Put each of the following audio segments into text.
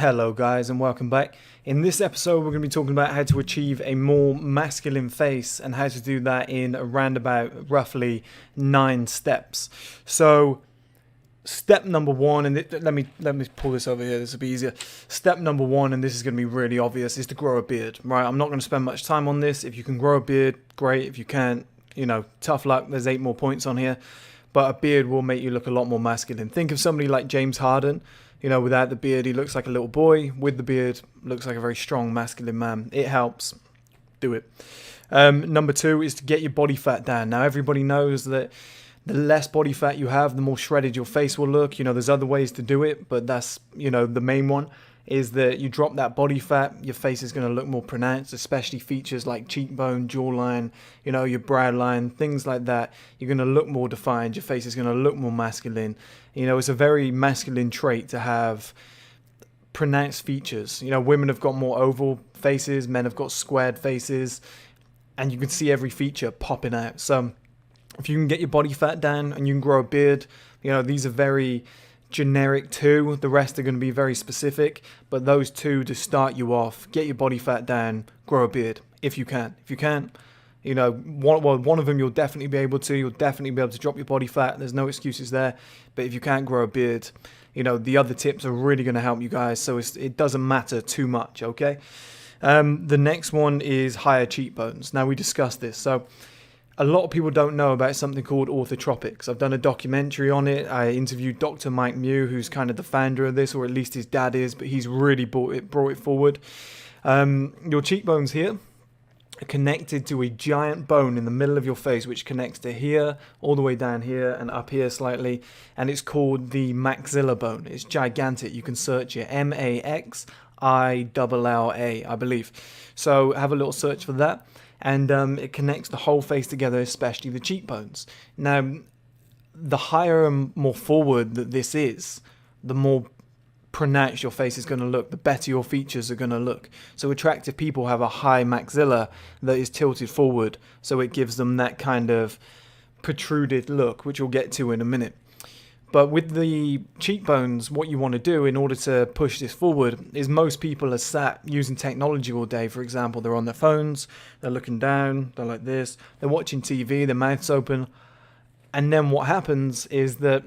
Hello guys and welcome back. In this episode we're going to be talking about how to achieve a more masculine face and how to do that in around about roughly 9 steps. So step number 1, and let me pull this over here, this will be easier. Step number 1, and this is going to be really obvious, is to grow a beard. Right, I'm not going to spend much time on this. If you can grow a beard, great. If you can't, tough luck, there's 8 more points on here. But a beard will make you look a lot more masculine. Think of somebody like James Harden. Without the beard, he looks like a little boy. With the beard, looks like a very strong, masculine man. It helps. Do it. Number 2 is to get your body fat down. Now, everybody knows that the less body fat you have, the more shredded your face will look. There's other ways to do it, but that's, the main one is that you drop that body fat, your face is going to look more pronounced, especially features like cheekbone, jawline, your brow line, things like that. You're going to look more defined. Your face is going to look more masculine. It's a very masculine trait to have pronounced features. Women have got more oval faces, men have got squared faces, and you can see every feature popping out. So if you can get your body fat down and you can grow a beard, these are very generic 2. The rest are going to be very specific, but those 2 to start you off: get your body fat down, grow a beard if you can. If you can't, one of them you'll definitely be able to. You'll definitely be able to drop your body fat. There's no excuses there. But if you can't grow a beard, the other tips are really going to help you guys. So it doesn't matter too much, okay? The next one is higher cheekbones. Now, we discussed this. So a lot of people don't know about something called orthotropics. I've done a documentary on it. I interviewed Dr. Mike Mew, who's kind of the founder of this, or at least his dad is, but he's really brought it forward. Your cheekbones here are connected to a giant bone in the middle of your face, which connects to here, all the way down here, and up here slightly, and it's called the maxilla bone. It's gigantic. You can search it, Maxilla, I believe. So have a little search for that. And it connects the whole face together, especially the cheekbones. Now, the higher and more forward that this is, the more pronounced your face is going to look, the better your features are going to look. So attractive people have a high maxilla that is tilted forward, so it gives them that kind of protruded look, which we'll get to in a minute. But with the cheekbones, what you want to do in order to push this forward is most people are sat using technology all day. For example, they're on their phones, they're looking down, they're like this, they're watching TV, their mouth's open. And then what happens is that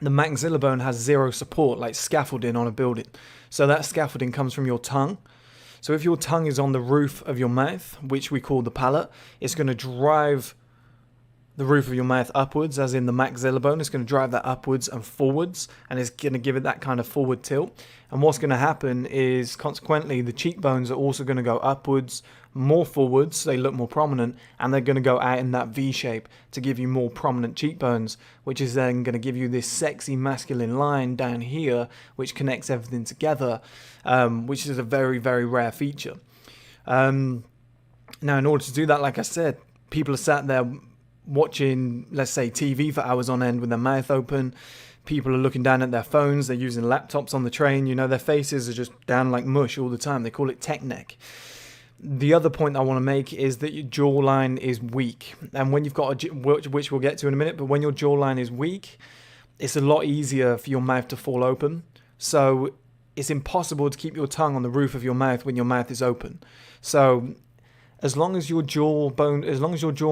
the maxilla bone has 0 support, like scaffolding on a building. So that scaffolding comes from your tongue. So if your tongue is on the roof of your mouth, which we call the palate, it's going to drive the roof of your mouth upwards, as in the maxilla bone. It's going to drive that upwards and forwards, and it's going to give it that kind of forward tilt. And what's going to happen is, consequently, the cheekbones are also going to go upwards, more forwards, so they look more prominent, and they're going to go out in that V shape to give you more prominent cheekbones, which is then going to give you this sexy masculine line down here, which connects everything together, which is a very, very rare feature. Now, in order to do that, like I said, people are sat there watching, let's say, TV for hours on end with their mouth open. People are looking down at their phones. They're using laptops on the train. Their faces are just down like mush all the time. They call it tech neck. The other point I want to make is that your jawline is weak. And when you've got which we'll get to in a minute, but when your jawline is weak, it's a lot easier for your mouth to fall open. So it's impossible to keep your tongue on the roof of your mouth when your mouth is open. So as long as your jaw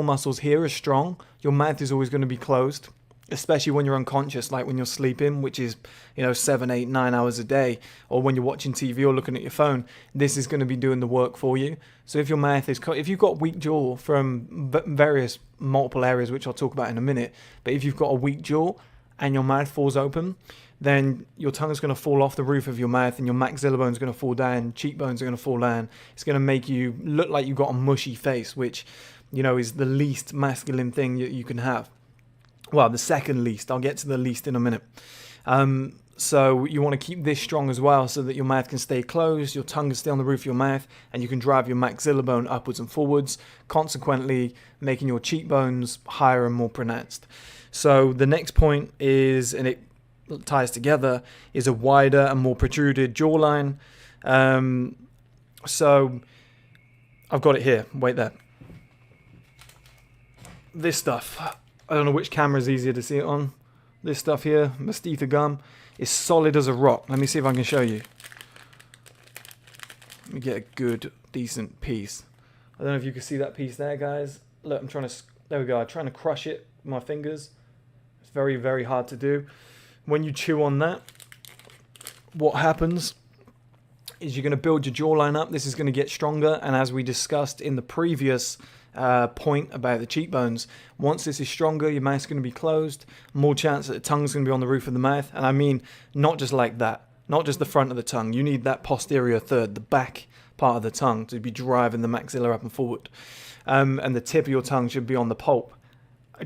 muscles here are strong, your mouth is always going to be closed, especially when you're unconscious, like when you're sleeping, which is, 7, 8, 9 hours a day, or when you're watching TV or looking at your phone. This is going to be doing the work for you. So if your mouth is, if you've got weak jaw from various multiple areas, which I'll talk about in a minute, but if you've got a weak jaw and your mouth falls open, then your tongue is going to fall off the roof of your mouth and your maxilla bone is going to fall down, cheekbones are going to fall down. It's going to make you look like you've got a mushy face, which, is the least masculine thing you can have. Well, the second least. I'll get to the least in a minute. So you want to keep this strong as well so that your mouth can stay closed, your tongue can stay on the roof of your mouth, and you can drive your maxilla bone upwards and forwards, consequently making your cheekbones higher and more pronounced. So the next point is, and it ties together, is a wider and more protruded jawline. So I've got it here. Wait there. This stuff. I don't know which camera is easier to see it on. This stuff here, Mastitha gum, is solid as a rock. Let me see if I can show you. Let me get a good, decent piece. I don't know if you can see that piece there, guys. Look, I'm trying to, there we go. I'm trying to crush it with my fingers. It's very, very hard to do. When you chew on that, what happens is you're going to build your jawline up. This is going to get stronger. And as we discussed in the previous point about the cheekbones, once this is stronger, your mouth's going to be closed. More chance that the tongue's going to be on the roof of the mouth. And I mean, not just like that. Not just the front of the tongue. You need that posterior third, the back part of the tongue, to be driving the maxilla up and forward. And the tip of your tongue should be on the pulp.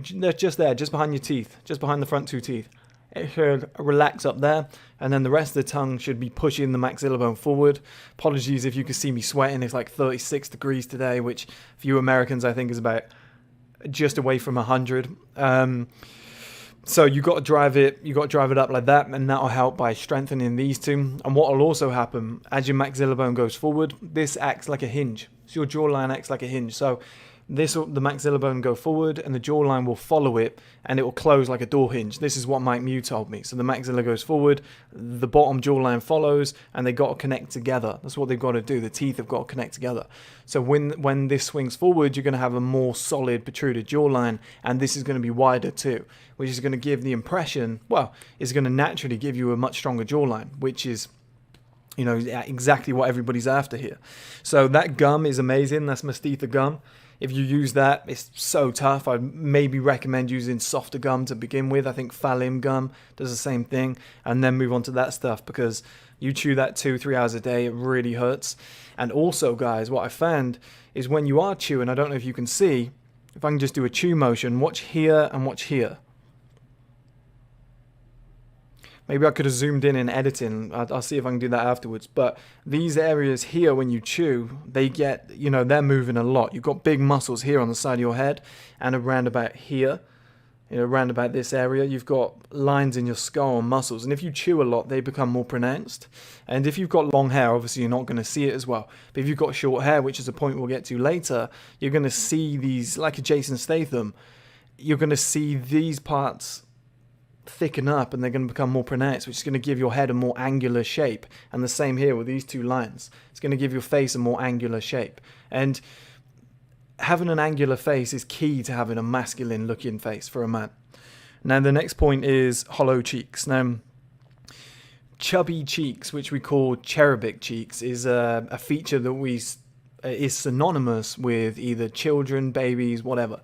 Just there, just behind your teeth, just behind the front two teeth. It should relax up there, and then the rest of the tongue should be pushing the maxilla bone forward. Apologies if you can see me sweating. It's like 36 degrees today, which for you Americans I think is about just away from 100. So you got to drive it up like that, and that'll help by strengthening these two. And what will also happen as your maxilla bone goes forward, this acts like a hinge. So your jawline acts like a hinge. So the maxilla bone go forward, and the jawline will follow it, and it will close like a door hinge. This is what Mike Mew told me. So the maxilla goes forward, the bottom jawline follows, and they got to connect together. That's what they've got to do. The teeth have got to connect together. So when this swings forward, you're going to have a more solid protruded jawline, and this is going to be wider too, which is going to give the impression, well, it's going to naturally give you a much stronger jawline, which is, you know, exactly what everybody's after here. So that gum is amazing. That's Mastetha gum. If you use that, it's so tough. I'd maybe recommend using softer gum to begin with. I think Phalim gum does the same thing, and then move on to that stuff, because you chew that 2-3 hours a day, it really hurts. And also, guys, what I found is when you are chewing, I don't know if you can see, if I can just do a chew motion, watch here and watch here. Maybe I could have zoomed in editing. I'll see if I can do that afterwards. But these areas here, when you chew, they get, you know, they're moving a lot. You've got big muscles here on the side of your head, and around about here, you know, around about this area, you've got lines in your skull and muscles. And if you chew a lot, they become more pronounced. And if you've got long hair, obviously you're not going to see it as well. But if you've got short hair, which is a point we'll get to later, you're going to see these, like a Jason Statham, you're going to see these parts thicken up, and they're going to become more pronounced, which is going to give your head a more angular shape. And the same here with these two lines. It's going to give your face a more angular shape. And having an angular face is key to having a masculine looking face for a man. Now the next point is hollow cheeks. Now chubby cheeks, which we call cherubic cheeks, is a feature that is synonymous with either children, babies, whatever.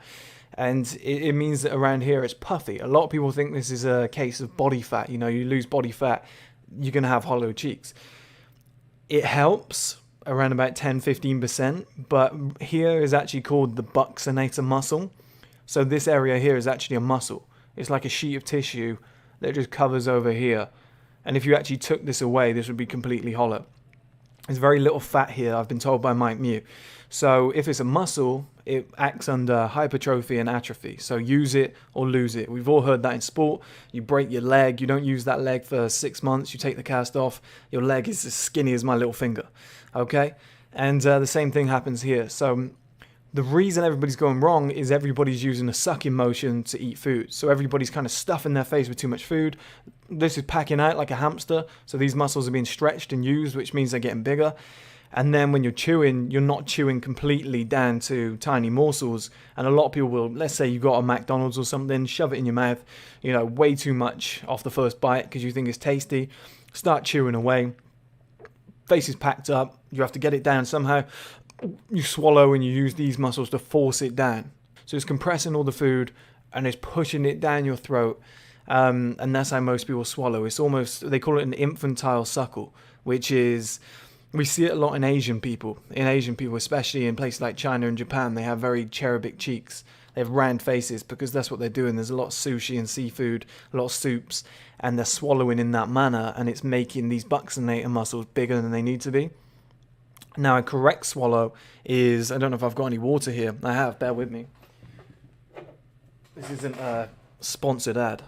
And it means that around here it's puffy. A lot of people think this is a case of body fat. You know, you lose body fat, you're going to have hollow cheeks. It helps around about 10-15%, but here is actually called the buccinator muscle. So this area here is actually a muscle. It's like a sheet of tissue that just covers over here. And if you actually took this away, this would be completely hollow. There's very little fat here, I've been told by Mike Mew. So if it's a muscle, it acts under hypertrophy and atrophy. So use it or lose it. We've all heard that in sport. You break your leg, you don't use that leg for 6 months, you take the cast off, your leg is as skinny as my little finger. Okay? And the same thing happens here. So the reason everybody's going wrong is everybody's using a sucking motion to eat food. So everybody's kind of stuffing their face with too much food. This is packing out like a hamster. So these muscles are being stretched and used, which means they're getting bigger. And then when you're chewing, you're not chewing completely down to tiny morsels. And a lot of people will, let's say you got a McDonald's or something, shove it in your mouth, you know, way too much off the first bite because you think it's tasty. Start chewing away. Face is packed up. You have to get it down somehow. You swallow and you use these muscles to force it down. So it's compressing all the food and it's pushing it down your throat. And that's how most people swallow. It's almost, they call it an infantile suckle, which is, we see it a lot in Asian people. In Asian people, especially in places like China and Japan, they have very cherubic cheeks. They have round faces because that's what they're doing. There's a lot of sushi and seafood, a lot of soups, and they're swallowing in that manner, and it's making these buccinator muscles bigger than they need to be. Now, a correct swallow is, I don't know if I've got any water here. I have, bear with me. This isn't a sponsored ad.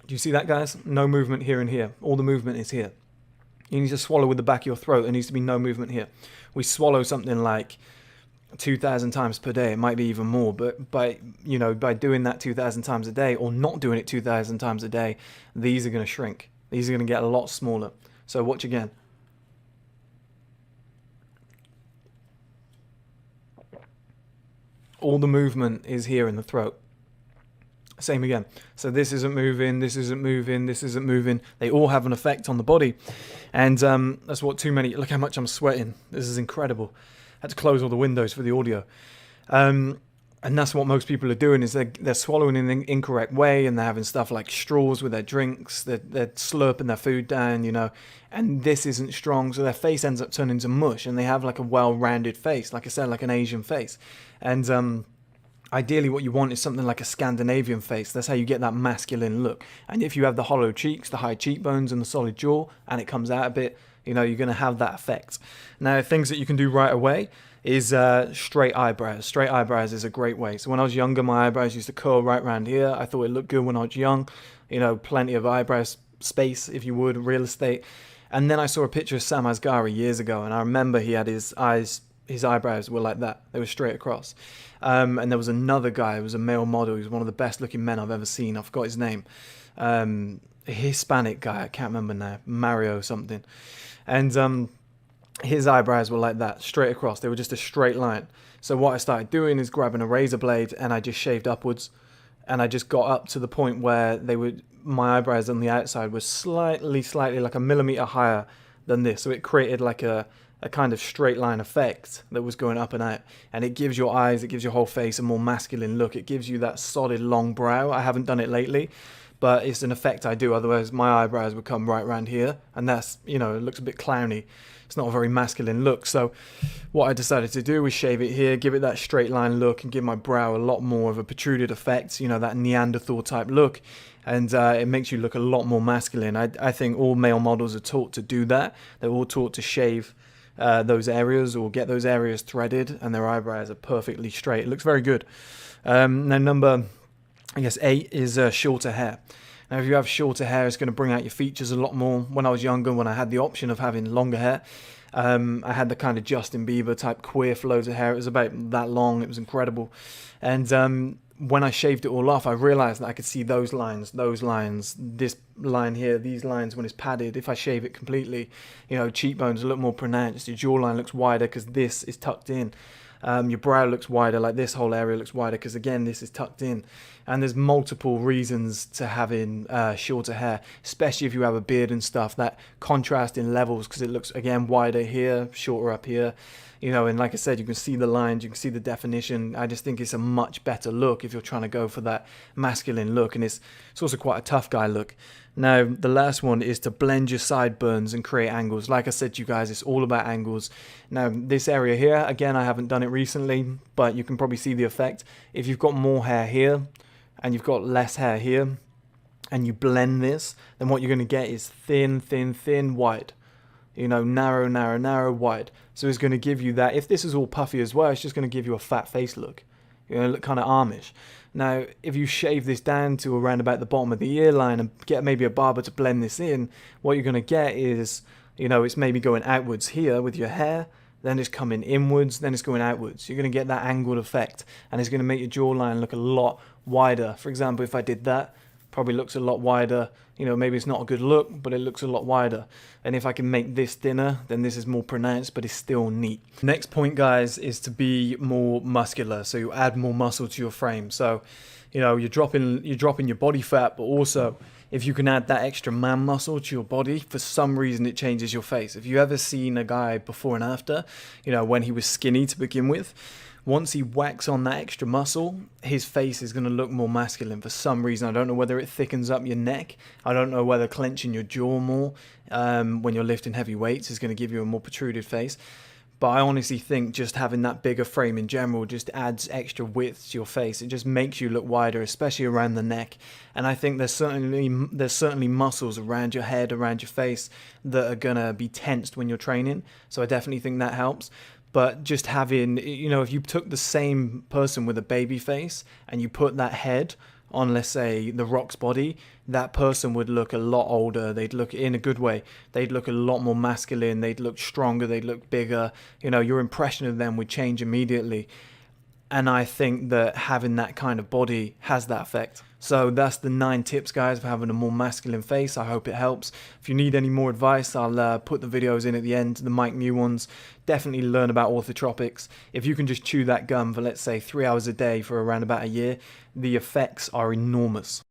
Do you see that, guys? No movement here and here. All the movement is here. You need to swallow with the back of your throat. There needs to be no movement here. We swallow something like 2,000 times per day. It might be even more, but by doing that 2,000 times a day or not doing it 2,000 times a day, these are going to shrink. These are going to get a lot smaller. So watch again. All the movement is here in the throat. Same again. So this isn't moving, this isn't moving, this isn't moving. They all have an effect on the body. And that's what too many... Look how much I'm sweating. This is incredible. I had to close all the windows for the audio. And that's what most people are doing, is they're swallowing in the incorrect way, and they're having stuff like straws with their drinks. They're slurping their food down, you know. And this isn't strong, so their face ends up turning to mush, and they have like a well-rounded face, like I said, like an Asian face. And ideally what you want is something like a Scandinavian face. That's how you get that masculine look. And if you have the hollow cheeks, the high cheekbones, and the solid jaw, and it comes out a bit, you know, you're going to have that effect. Now, things that you can do right away is straight eyebrows. Straight eyebrows is a great way. So when I was younger, my eyebrows used to curl right around here. I thought it looked good when I was young. You know, plenty of eyebrow space, if you would, real estate. And then I saw a picture of Sam Asghari years ago, and I remember he had his eyebrows were like that. They were straight across. And there was another guy, who was a male model. He was one of the best looking men I've ever seen. I forgot his name. A Hispanic guy, I can't remember now. Mario something. And his eyebrows were like that, straight across. They were just a straight line. So what I started doing is grabbing a razor blade, and I just shaved upwards. And I just got up to the point where my eyebrows on the outside were slightly like a millimeter higher than this. So it created like a kind of straight line effect that was going up and out. And it gives your eyes, it gives your whole face a more masculine look. It gives you that solid long brow. I haven't done it lately, but it's an effect I do. Otherwise my eyebrows would come right around here, and that's, you know, it looks a bit clowny. It's not a very masculine look. So what I decided to do was shave it here, give it that straight line look, and give my brow a lot more of a protruded effect, you know, that Neanderthal type look. And it makes you look a lot more masculine. I think all male models are taught to do that. They're all taught to shave those areas or get those areas threaded, and their eyebrows are perfectly straight. It looks very good. Now number, I guess, 8 is shorter hair. Now if you have shorter hair, it's going to bring out your features a lot more. When I was younger, when I had the option of having longer hair, I had the kind of Justin Bieber type queer flows of hair. It was about that long. It was incredible. And when I shaved it all off, I realized that I could see those lines, this line here, these lines when it's padded. If I shave it completely, you know, cheekbones look more pronounced, your jawline looks wider because this is tucked in. Your brow looks wider, like this whole area looks wider because, again, this is tucked in. And there's multiple reasons to having shorter hair, especially if you have a beard and stuff. That contrast in levels, because it looks, again, wider here, shorter up here. You know, and like I said, you can see the lines, you can see the definition. I just think it's a much better look if you're trying to go for that masculine look. And it's also quite a tough guy look. Now, the last one is to blend your sideburns and create angles. Like I said to you guys, it's all about angles. Now, this area here, again, I haven't done it recently, but you can probably see the effect. If you've got more hair here and you've got less hair here, and you blend this, then what you're going to get is thin, thin, thin, wide. You know, narrow, narrow, narrow, wide. So it's going to give you that. If this is all puffy as well, it's just going to give you a fat face look. You know, look kind of Amish. Now, if you shave this down to around about the bottom of the ear line and get maybe a barber to blend this in, what you're going to get is, you know, it's maybe going outwards here with your hair, then it's coming inwards, then it's going outwards. You're going to get that angled effect, and it's going to make your jawline look a lot wider. For example, if I did that, probably looks a lot wider. You know, maybe it's not a good look, but it looks a lot wider. And if I can make this thinner, then this is more pronounced, but it's still neat. Next point, guys, is to be more muscular. So you add more muscle to your frame. So, you know, you're dropping your body fat, but also if you can add that extra man muscle to your body, for some reason it changes your face. If you ever seen a guy before and after, you know, when he was skinny to begin with, once he whacks on that extra muscle, his face is going to look more masculine for some reason. I don't know whether it thickens up your neck. I don't know whether clenching your jaw more when you're lifting heavy weights is going to give you a more protruded face. But I honestly think just having that bigger frame in general just adds extra width to your face. It just makes you look wider, especially around the neck. And I think there's certainly muscles around your head, around your face that are going to be tensed when you're training. So I definitely think that helps. But just having, you know, if you took the same person with a baby face and you put that head on, let's say, The Rock's body, that person would look a lot older. They'd look, in a good way, they'd look a lot more masculine. They'd look stronger. They'd look bigger. You know, your impression of them would change immediately. And I think that having that kind of body has that effect. So that's the 9 tips, guys, for having a more masculine face. I hope it helps. If you need any more advice, I'll put the videos in at the end, the Mike Mew ones. Definitely learn about orthotropics. If you can just chew that gum for, let's say, 3 hours a day for around about a year, the effects are enormous.